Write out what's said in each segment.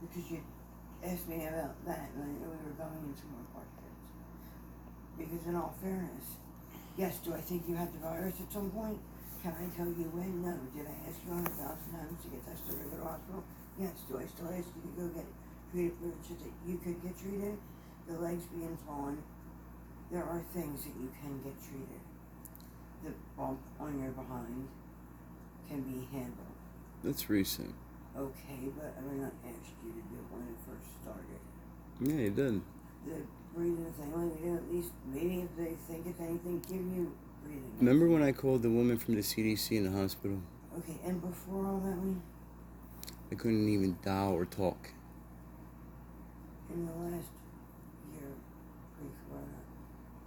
because you asked me about that, and I knew we were going into more questions. Because in all fairness, yes, do I think you had the virus at some point? Can I tell you when? No. Did I ask you 100,000 times to get tested or go to the hospital? Yes. Do I still ask you to go get treated for so that you could get treated? The legs being swollen, there are things that you can get treated. The bump on your behind can be handled. That's recent. Okay, but I mean, I asked you to do it when it first started. Yeah, you did. The breathing thing, like we did at least, maybe if they think if anything, give you breathing. Remember when I called the woman from the CDC in the hospital? Okay, and before all that, I couldn't even dial or talk. in the last year, pre-corona,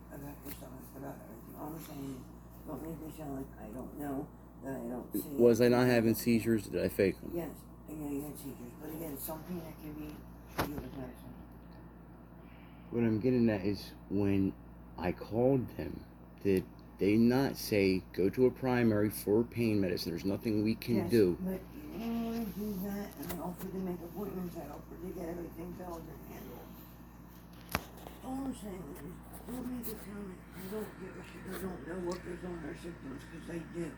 about your stomach, about everything, all I'm saying is, don't make me sound like I don't know, that I don't see. Was I not having seizures? Did I fake them? Yes, I know you had seizures, but again, something that can be treated with medicine. What I'm getting at is when I called them, did they not say go to a primary for pain medicine? There's nothing we can do. But you didn't want to do that, and I offered to make appointments. I offered to get everything filled and handled. All I'm saying is, don't make it sound like I don't give a shit. I don't know what goes on their symptoms, because I do.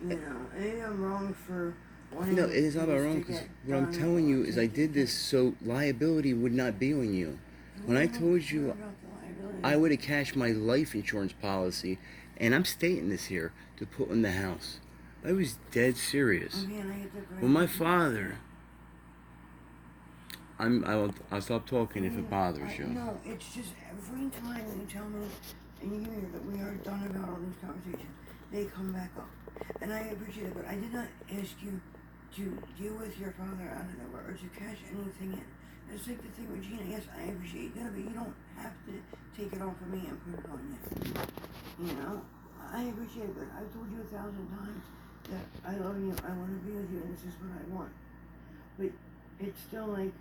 You know, maybe I'm wrong for wanting. No, it is not about wrong, because what I'm telling you is I did this so liability would not be on you. When I told you I would have cashed my life insurance policy, and I'm stating this here, to put in the house. I was dead serious. Well, my father, I'll stop talking if it bothers you. No, it's just every time you tell me, and you hear that we are done about all these conversations, they come back up. And I appreciate it, but I did not ask you to deal with your father out of nowhere or to cash anything in. It's like the thing with Gina, yes, I appreciate that, but you don't have to take it off of me and put it on you. You know? I appreciate it, but I've told you 1,000 times that I love you, I want to be with you, and this is what I want. But it's still like,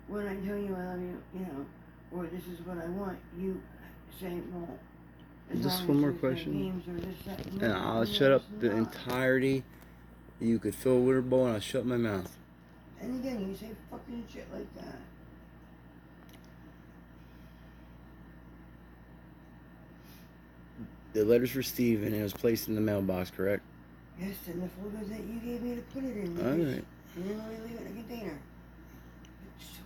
when I tell you I love you, you know, or this is what I want, you say, well, just one more question, and I'll shut up the entirety. You could fill a water bowl, and I'll shut my mouth. And again, you say fucking shit like that. The letters for Steven, and it was placed in the mailbox, correct? Yes, and the folder that you gave me to put it in. All right. You didn't want to leave it in a container. So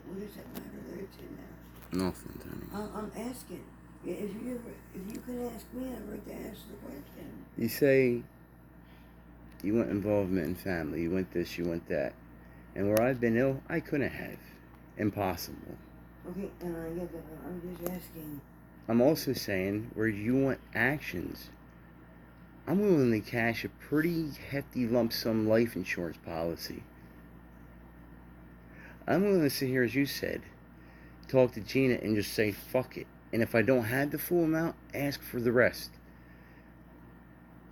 what does that matter that it's in there? Nothing, Toni. I'm asking. If you could ask me, I'd like to ask the question. You say you want involvement in family. You want this, you want that. And where I've been ill, I couldn't have. Impossible. Okay, and I get that, but I'm just asking. I'm also saying where you want actions. I'm willing to cash a pretty hefty lump sum life insurance policy. I'm willing to sit here, as you said, talk to Gina and just say, fuck it. And if I don't have the full amount, ask for the rest.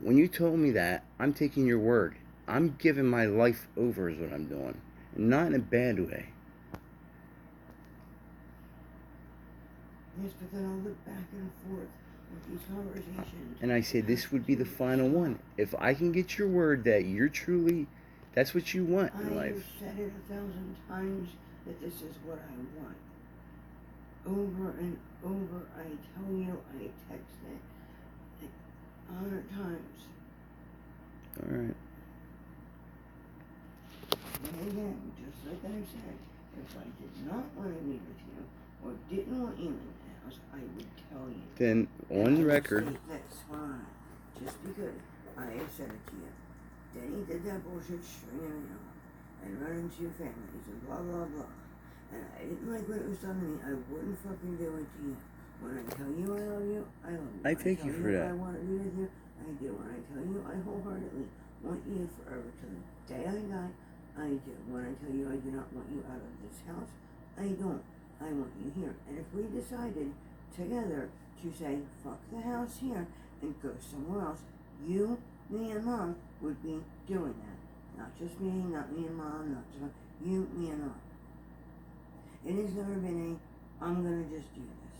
When you told me that, I'm taking your word. I'm giving my life over is what I'm doing. Not in a bad way. Yes, but then I'll look back and forth with these conversations. And I said this would be the final one. If I can get your word that you're truly, that's what you want in life. I've said it 1,000 times that this is what I want. Over and over, I tell you, I text it 100 times. All right. And again, just like I said, if I did not want to meet with you or didn't want you in the house, I would tell you. Then, on the record. That's fine. Just because I have said it to you. Denny did that bullshit stringing me out and running to your families and blah, blah, blah. And I didn't like what it was done to me. I wouldn't fucking do it to you. When I tell you I love you, I love you. I thank you for that. I want to be with you, I do. When I tell you I wholeheartedly want you forever to the day I die, I do. When I tell you I do not want you out of this house, I don't. I want you here. And if we decided together to say, fuck the house here and go somewhere else, you, me, and Mom would be doing that. Not just me, not me and Mom, not just you, me, and Mom. It has never been I'm gonna just do this.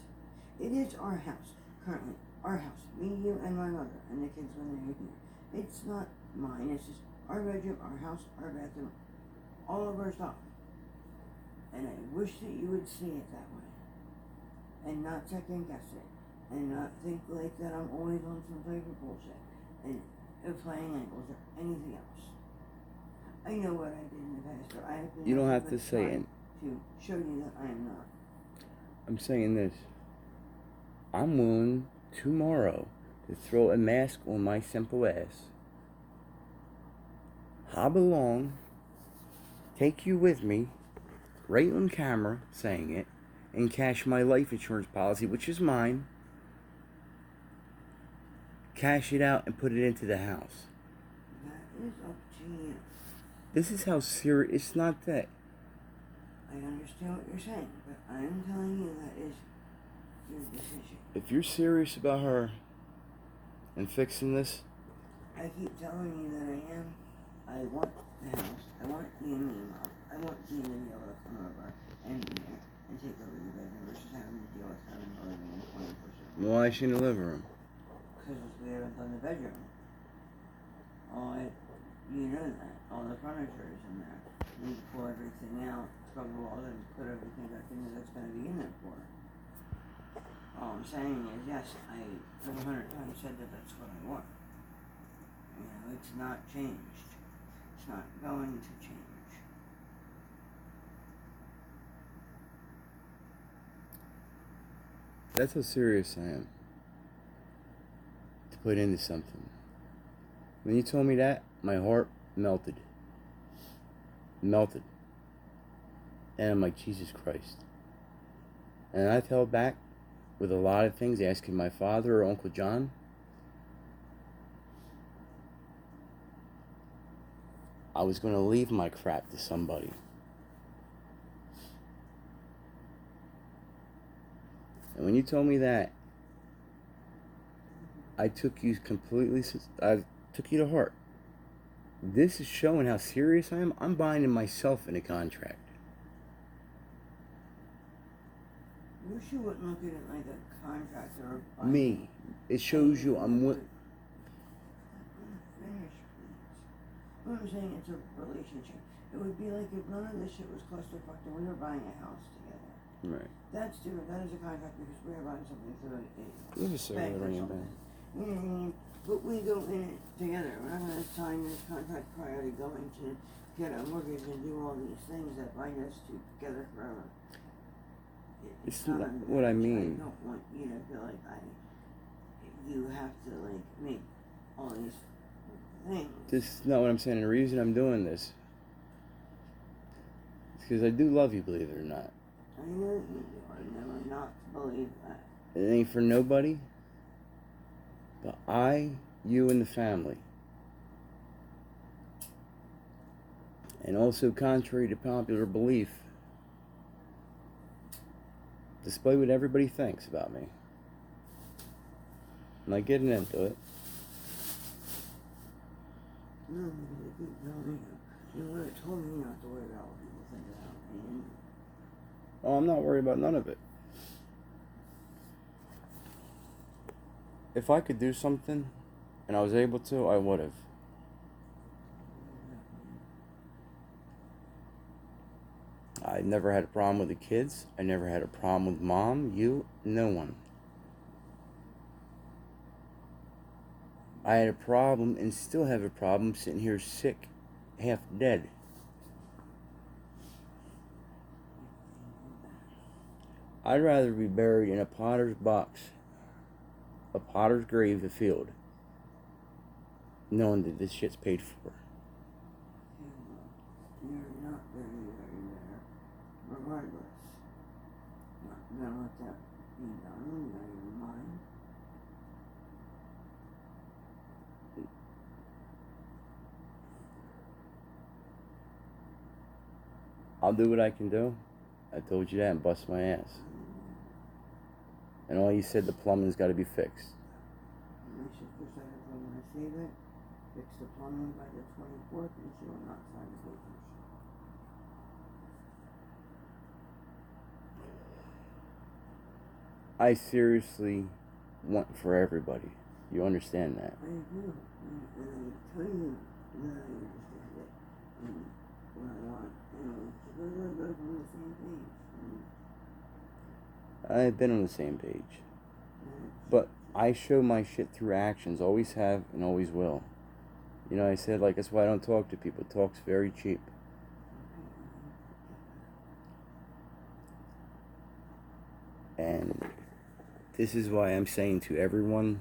It is our house, currently. Our house. Me, you, and my mother, and the kids when they're here. It's not mine, it's just our bedroom, our house, our bathroom, all of our stuff. And I wish that you would see it that way. And not second guess it. And not think like that I'm always on some type of bullshit. And playing angles or anything else. I know what I did in the past, but I have been... You don't have to say it. ...to show you that I am not. I'm saying this. I'm willing tomorrow to throw a mask on my simple ass, hop along, take you with me, right on camera saying it, and cash my life insurance policy, which is mine, cash it out and put it into the house. That is up to you. This is how serious... It's not that. I understand what you're saying, but I'm telling you that is your decision. If you're serious about her and fixing this... I keep telling you that I am. I want the house. I want you and me, Mom. I want you to be able to come over and be there and take over your bedroom versus having to deal with having to live in a 24/7. Why is she in the living room? Because we haven't done the bedroom. You know that. All the furniture is in there. We pull everything out, scrub the walls, and put everything back in there that's going to be in there for. All I'm saying is, yes, I for 100 times said that that's what I want. You know, it's not changed. It's not going to change. That's how serious I am to put into something. When you told me that, my heart melted. Melted. And I'm like, Jesus Christ. And I've held back with a lot of things, asking my father or Uncle John. I was going to leave my crap to somebody. And when you told me that, I took you completely, I took you to heart. This is showing how serious I am. I'm binding myself in a contract. I wish you wouldn't look at it like a contract or a... Me. It shows you I'm... Finish, please. What I'm saying, it's a relationship. It would be like if none of this shit was clusterfucked and we were buying a house together. Right. That's different. That is a contract because we are buying something through You just say bank it or on your something. bank. You know what I mean? But we go in it together. We're not going to sign this contract prior to going to get a mortgage and do all these things that bind us together forever. It's not what I mean. I don't want you to feel like you have to like make all these things. This is not what I'm saying. The reason I'm doing this is because I do love you, believe it or not. I know that you do. I never not believe that. It ain't for nobody but I, you, and the family. And also, contrary to popular belief, despite what everybody thinks about me, I'm not getting into it. No, because I keep telling you. You would have told me not to worry about what people think about me. Oh, I'm not worried about none of it. If I could do something, and I was able to, I would have. I never had a problem with the kids. I never had a problem with Mom, you, no one. I had a problem and still have a problem sitting here sick, half dead. I'd rather be buried in a potter's box, a potter's grave, a field, knowing that this shit's paid for. You're not very there, regardless. Not gonna let that be done in your mind. I'll do what I can do. I told you that and bust my ass. And all you said, the plumbing's got to be fixed. I should push that if I want to save it. Fix the plumbing by the 24th and she will not sign the papers. I seriously want for everybody. You understand that? I do. And I tell you, And then I understand it. And what I want, you know, so we're both on the same page. I've been on the same page. But I show my shit through actions, always have and always will. You know, I said, like, that's why I don't talk to people. Talk's very cheap. And this is why I'm saying to everyone,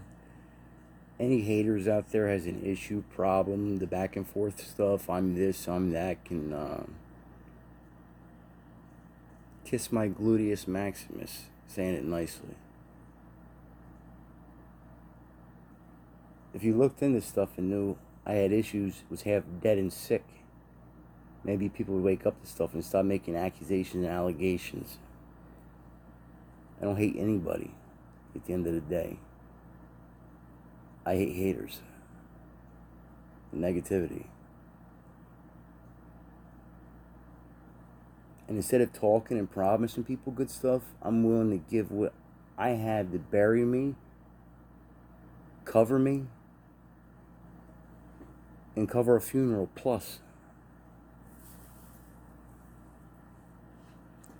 any haters out there has an issue, problem, the back and forth stuff, I'm this, I'm that, can kiss my gluteus maximus, saying it nicely. If you looked into stuff and knew I had issues, was half dead and sick, maybe people would wake up to stuff and stop making accusations and allegations. I don't hate anybody at the end of the day. I hate haters. Negativity. And instead of talking and promising people good stuff, I'm willing to give what I have to bury me, cover me, and cover a funeral plus.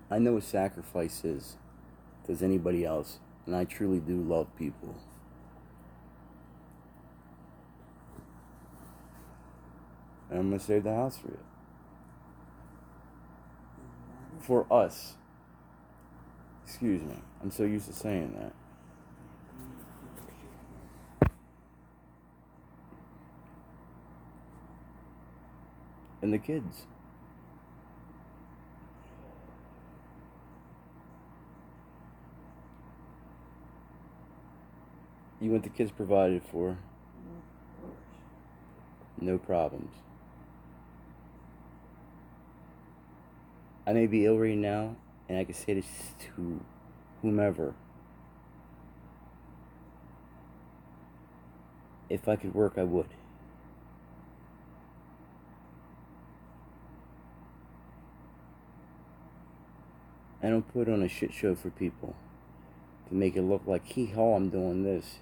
I know what sacrifice is. Does anybody else? And I truly do love people. And I'm going to save the house for you. For us. Excuse me. I'm so used to saying that. And the kids. You want the kids provided for? No problems. I may be ill right now, and I can say this to whomever. If I could work, I would. I don't put on a shit show for people to make it look like, hee-haw, I'm doing this.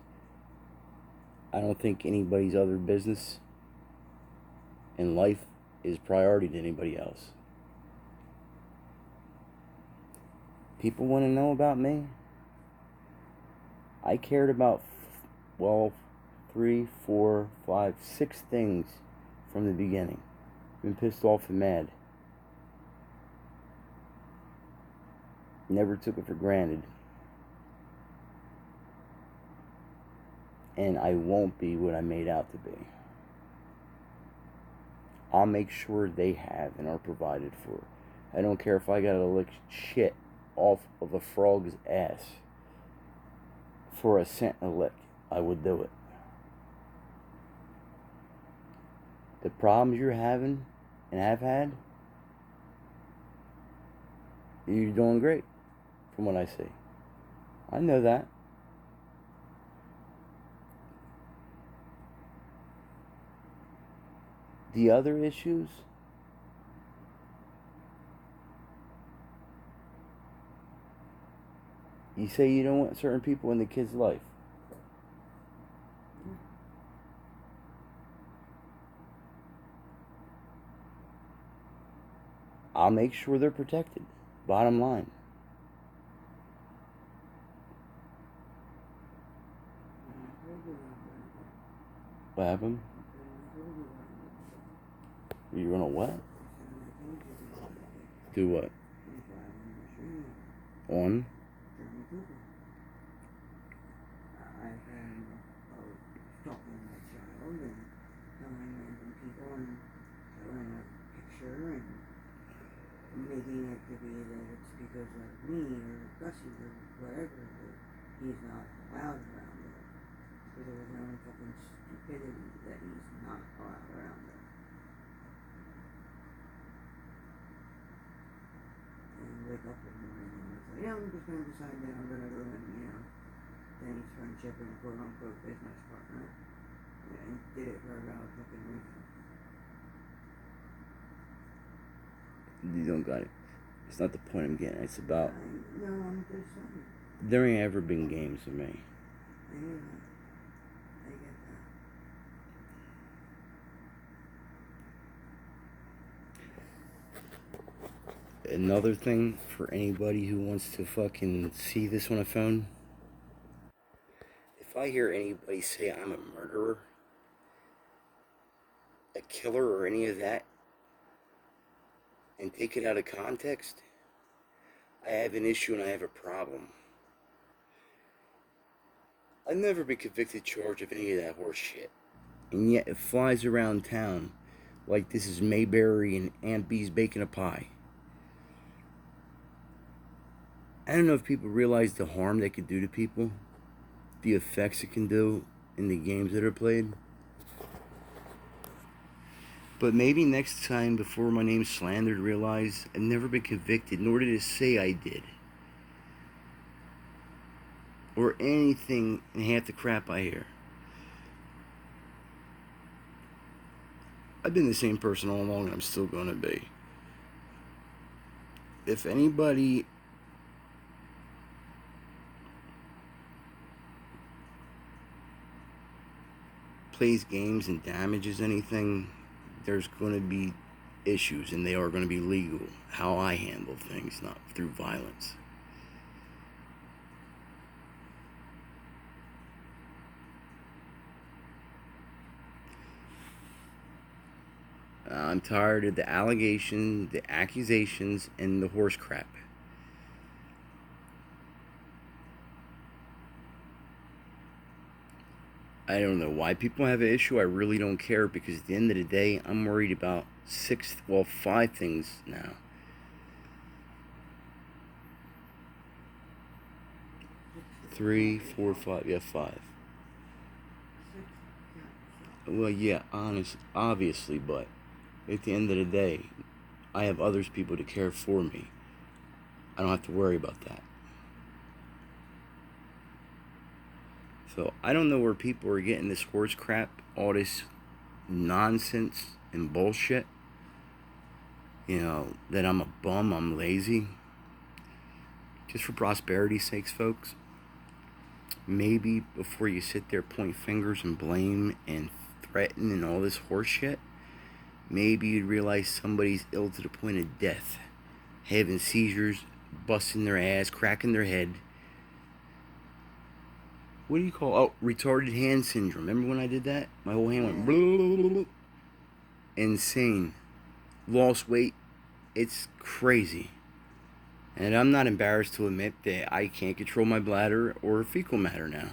I don't think anybody's other business in life is priority to anybody else. People want to know about me. I cared about, 3, 4, 5, 6 things from the beginning. Been pissed off and mad. Never took it for granted. And I won't be what I made out to be. I'll make sure they have and are provided for. I don't care if I gotta lick shit off of a frog's ass for a cent a lick. I would do it. The problems you're having and have had, you're doing great from what I see. I know that. The other issues, you say you don't want certain people in the kid's life. I'll make sure they're protected. Bottom line. What happened? You're gonna what? Do what? On? I've been stalking my child and telling random people and showing a picture and making it to be that it's because of me or Gussie or whatever that he's not allowed around there. Because of his own fucking stupidity that he's not allowed around there. Wake up in the morning and it's like, yeah, I'm just going to decide that I'm going to ruin, Danny's friendship and quote-unquote business partner. And did it for a valid fucking reason. You don't got it. It's not the point I'm getting. It's about... No, I'm just saying. There ain't ever been games with me. I hear that. I get that. another thing for anybody who wants to fucking see this on a phone. If I hear anybody say I'm a murderer, a killer, or any of that, and take it out of context, I have an issue and I have a problem. I've never been convicted, charged of any of that horse shit. And yet it flies around town like this is Mayberry and Aunt Bee's baking a pie. I don't know if people realize the harm they could do to people, the effects it can do in the games that are played. But maybe next time, before my name's slandered, realize I've never been convicted, nor did it say I did. Or anything in half the crap I hear. I've been the same person all along, and I'm still going to be. If anybody plays games and damages anything, there's going to be issues, and they are going to be legal. How I handle things, not through violence. I'm tired of the allegations, the accusations, and the horse crap. I don't know why people have an issue. I really don't care, because at the end of the day, I'm worried about 5 things now. Three, 4, 5. Yeah, 5. Well, yeah, obviously, but at the end of the day, I have other people to care for me. I don't have to worry about that. So I don't know where people are getting this horse crap, all this nonsense and bullshit. You know, that I'm a bum, I'm lazy. Just for prosperity's sakes, folks. Maybe before you sit there, point fingers and blame and threaten and all this horse shit, maybe you'd realize somebody's ill to the point of death, having seizures, busting their ass, cracking their head. What do you call? Oh, retarded hand syndrome. Remember when I did that? My whole hand went blah, blah, blah, blah. Insane. Lost weight. It's crazy. And I'm not embarrassed to admit that I can't control my bladder or fecal matter now.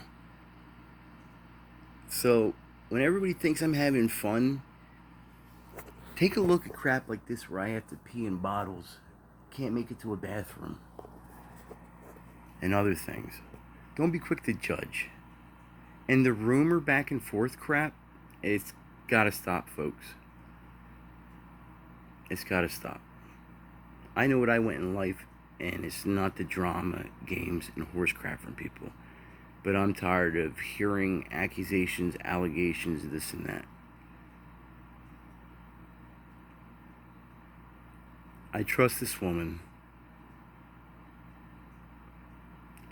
So, when everybody thinks I'm having fun, take a look at crap like this where I have to pee in bottles, can't make it to a bathroom, and other things. Don't be quick to judge. And the rumor back and forth crap, it's gotta stop, folks. It's gotta stop. I know what I went in life, and it's not the drama, games, and horse crap from people. But I'm tired of hearing accusations, allegations, this and that. I trust this woman,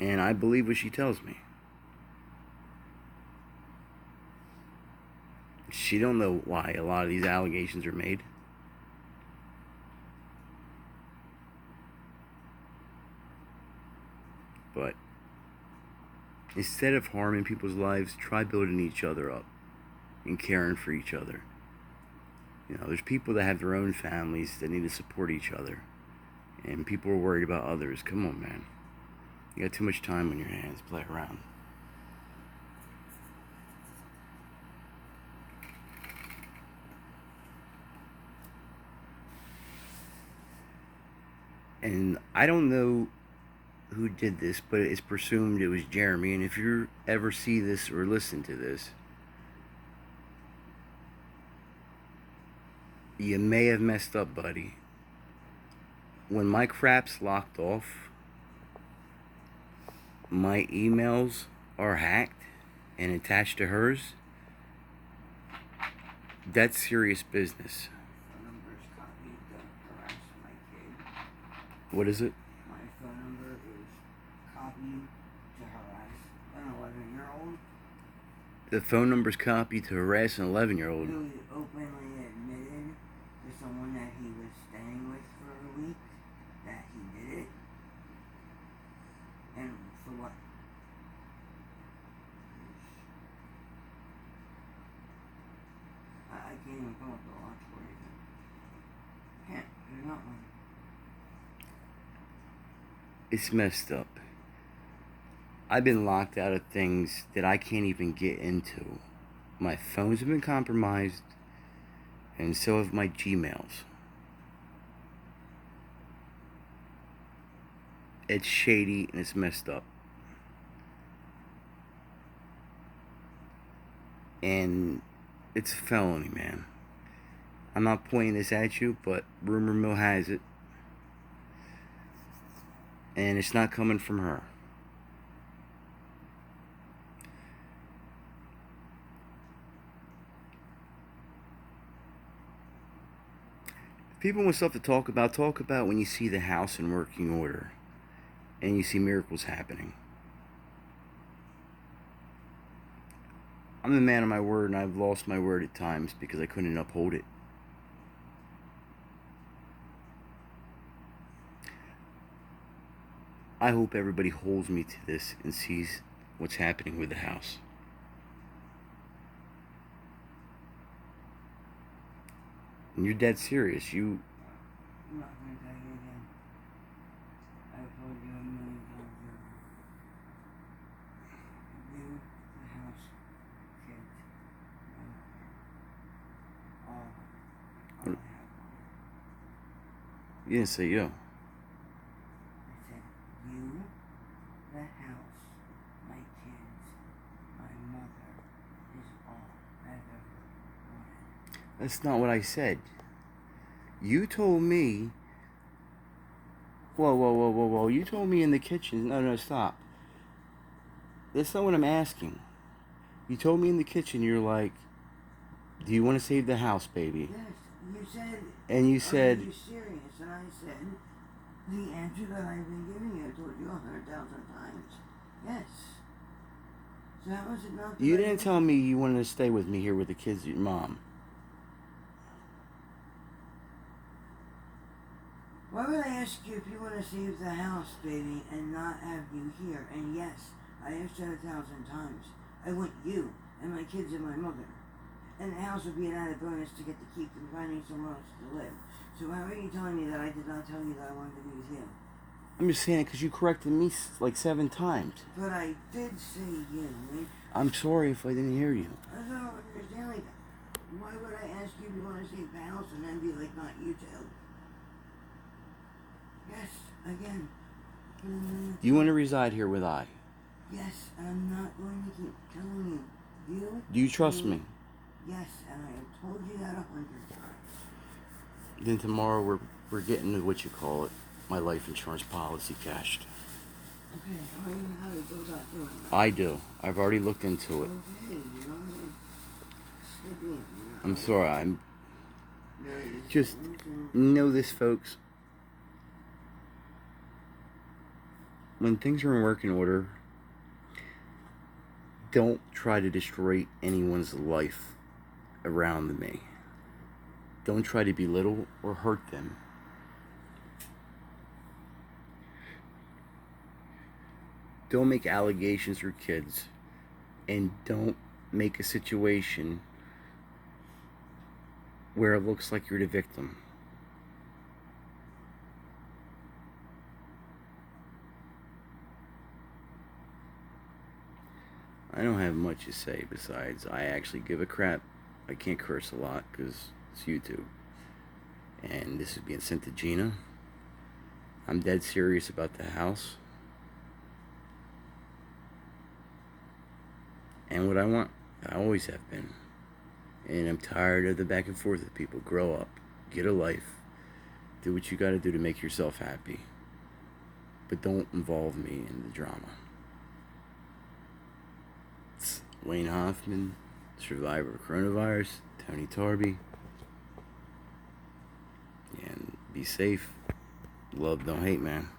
and I believe what she tells me. She don't know why a lot of these allegations are made. But instead of harming people's lives, try building each other up and caring for each other. You know, there's people that have their own families that need to support each other. And people are worried about others. Come on, man. You got too much time on your hands. Play around. And I don't know who did this, but it's presumed it was Jeremy. And if you ever see this or listen to this, you may have messed up, buddy. When my crap's locked off, my emails are hacked and attached to hers. That's serious business. Phone number is copied to harass my kid. What is it? My phone number is copied to harass an 11-year-old. The phone number's copied to harass an 11-year-old. Who openly admitted to someone that he was staying with for a week. open up the lock for you. Can't. There's not one. It's messed up. I've been locked out of things that I can't even get into. My phones have been compromised, and so have my Gmails. It's shady and it's messed up. And it's a felony, man. I'm not pointing this at you, but rumor mill has it. And it's not coming from her. If people want stuff to talk about when you see the house in working order and you see miracles happening. I'm the man of my word, and I've lost my word at times because I couldn't uphold it. I hope everybody holds me to this and sees what's happening with the house. And you're dead serious. I'm not going to tell you again. I've told you a million times over. You, the house, kids, all I have. You didn't say you. I said, you, the house, my kids, my mother, is all I've ever wanted. That's not what I said. You told me... Whoa. You told me in the kitchen... No, stop. That's not what I'm asking. You told me in the kitchen, you're like, do you want to save the house, baby? Yes, you said... And you said... Are you serious? And I said, the answer that I've been giving you, I told you 100,000 times. Yes. So how is it not... You didn't tell me you wanted to stay with me here with the kids, your mom. Why would I ask you if you want to save the house, baby, and not have you here? And yes, I have said 1,000 times. I want you and my kids and my mother. And the house would be an added bonus to get to keep them finding somewhere else to live. So how are you telling me that I did not tell you that I wanted to be with you? I'm just saying it because you corrected me like 7 times. But I did say you. I'm sorry if I didn't hear you. I don't understand. Like, why would I ask you if you want to save the house and then be like, not you two? Yes, again. You want to reside here with I? Yes, and I'm not going to keep telling you. You? Do you trust me? Yes, and I have told you that 100 times. Then tomorrow we're getting to what you call it, my life insurance policy cashed. Okay, how do you know how to go about doing that? I do. I've already looked into it. Okay, you know, slip in. I'm sorry. I'm just know this, folks. When things are in working order, don't try to destroy anyone's life around me. Don't try to belittle or hurt them. Don't make allegations for kids, and don't make a situation where it looks like you're the victim. I don't have much to say besides I actually give a crap. I can't curse a lot because it's YouTube. And this is being sent to Gina. I'm dead serious about the house. And what I want, I always have been. And I'm tired of the back and forth with people. Grow up. Get a life. Do what you gotta do to make yourself happy. But don't involve me in the drama. Wayne Hoffman, survivor of coronavirus, Toni Tarby. And be safe. Love, don't hate, man.